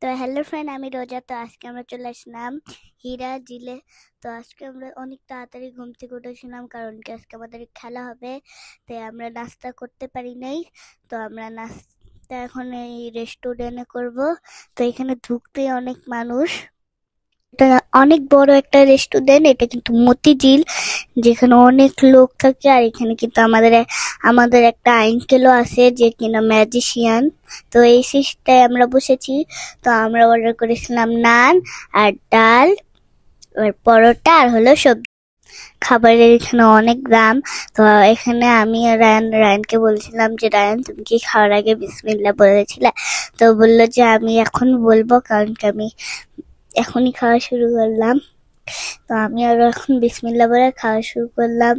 তো hello friend, আমি রোজা। তো আজকে আমরা চলে আসলাম হীরা জিলে। তো আজকে আমরা অনেক তাড়াতাড়ি ঘুম থেকে উঠেছিলাম, কারণ কি আজকে আমাদের খেলা হবে। তাই আমরা নাস্তা করতে পারি নাই। তো আমরা নাস্তা এখন এই রেস্টুরেন্টে করব। তো এখানে ঢুকতে অনেক মানুষ। এটা অনেক বড় একটা রেস্টুরেন্ট, এটা কিন্তু মতিঝিল, যেখানে অনেক লোক থাকে। আর এখানে কিন্তু আমাদের একটা আঙ্কেলও আছে, যে কিনা ম্যাজিশিয়ান। তো এই সিস্টেমে আমরা বসেছি। তো আমরা অর্ডার করেছিলাম নান আর ডাল আর পরোটা আর হলো সবজি। খাবারের এখানে অনেক দাম। তো এখানে আমি আর রায়ানকে বলছিলাম যে, রায়ান তুমি কি খাওয়ার আগে বিসমিল্লাহ বলেছিলে? তো বললো যে আমি এখন বলবো, কারণ কি আমি এখনই খাওয়া শুরু করলাম। তো আমি আরো এখন বিসমিল্লাহ বলে খাওয়া শুরু করলাম।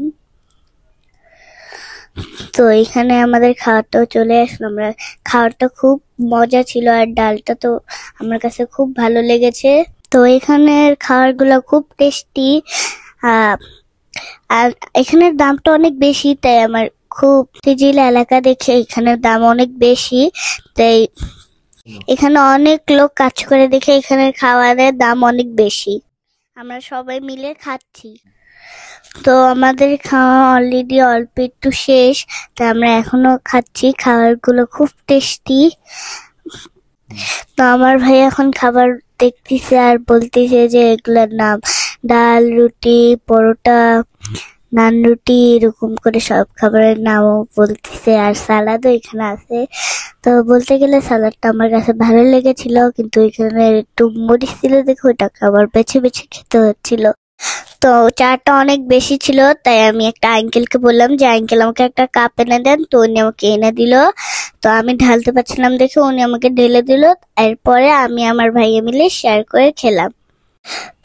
তো এখানে আমাদের খাওয়াটাও চলে আসলো। আমরা খাওয়াটা খুব মজা ছিল, আর ডালটা তো আমার কাছে খুব ভালো লেগেছে। তো এখানের খাবারগুলো খুব টেস্টি। আর এখানের দামটা অনেক বেশি, তাই আমার খুব মতিঝিল এলাকা দেখে এখানের দাম অনেক বেশি। তাই এখানে অনেক লোক কাজ করে দেখে এখানের খাবারের দাম অনেক বেশি। আমরা সবাই মিলে খাচ্ছি। তো আমাদের খাওয়া অলরেডি অল্প একটু শেষ, তো আমরা এখনো খাচ্ছি। খাবারগুলো খুব টেস্টি। তো আমার ভাই এখন খাবার দেখতেছে আর বলতেছে যে এগুলোর নাম ডাল, রুটি, পরোটা, নান, রুটি, এরকম করে সব খাবারের নামও বলতেছে। আর সালাদও এখানে আছে। তো বলতে গেলে সালাদটা আমার কাছে ভালো লেগেছিল, কিন্তু এখানে একটু মরিচ ছিল দেখে ওটাকে আবার বেছে বেছে খেতে হচ্ছিল। তো চাটা অনেক বেশি ছিল, তাই আমি একটা আঙ্কেলকে বললাম যে আঙ্কেল আমাকে একটা কাপ এনে দেন। তো উনি আমাকে এনে দিল। তো আমি ঢালতে পারছিলাম দেখে উনি আমাকে ঢেলে দিল। এরপরে আমি আমার ভাইয়া মিলে শেয়ার করে খেলাম।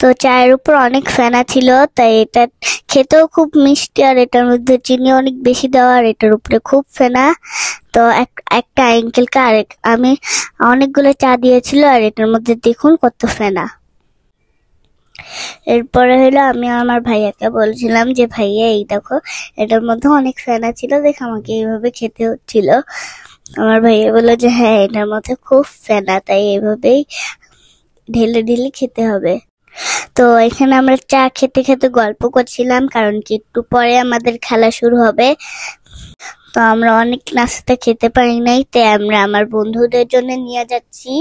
তো চায়ের উপর অনেক ফেনা ছিল, তাই এটা খেতেও খুব মিষ্টি। আর এটার মধ্যে চিনি অনেক বেশি দেওয়া, আর এটার উপরে খুব ফেনা। তো একটা আঙ্কেলকে আমি অনেকগুলো চা দিয়েছিল, আর এটার মধ্যে দেখুন কত ফেনা। এরপরে হলো আমি আমার ভাইয়াকে বলছিলাম যে ভাইয়া এই দেখো, এটার মধ্যে অনেক ফেনা ছিল দেখে আমাকে এইভাবে খেতে হচ্ছিল। আমার ভাইয়া বললো যে হ্যাঁ, এটার মধ্যে খুব ফেনা, তাই এইভাবেই ঢেলে ঢেলে খেতে হবে। তো এখানে আমরা চা খেতে খেতে গল্প করছিলাম, কারণ কি একটু পরে আমাদের খেলা শুরু হবে। তো আমরা অনেক নাস্তা খেতে পারি নাই, তাই আমরা আমার বন্ধুদের জন্য নিয়ে যাচ্ছি।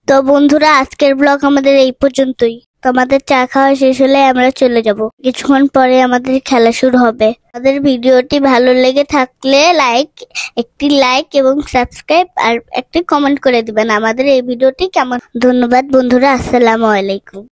তো বন্ধুরা, আজকের ব্লগ আমাদের এই পর্যন্তই। তো আমাদের চা খাওয়া শেষ হলে আমরা চলে যাব। কিছুক্ষণ পরে আমাদের খেলা শুরু হবে। আমাদের ভিডিওটি ভালো লেগে থাকলে একটি লাইক এবং সাবস্ক্রাইব আর একটি কমেন্ট করে দিবেন আমাদের এই ভিডিওটি কেমন। ধন্যবাদ বন্ধুরা, আসসালামু আলাইকুম।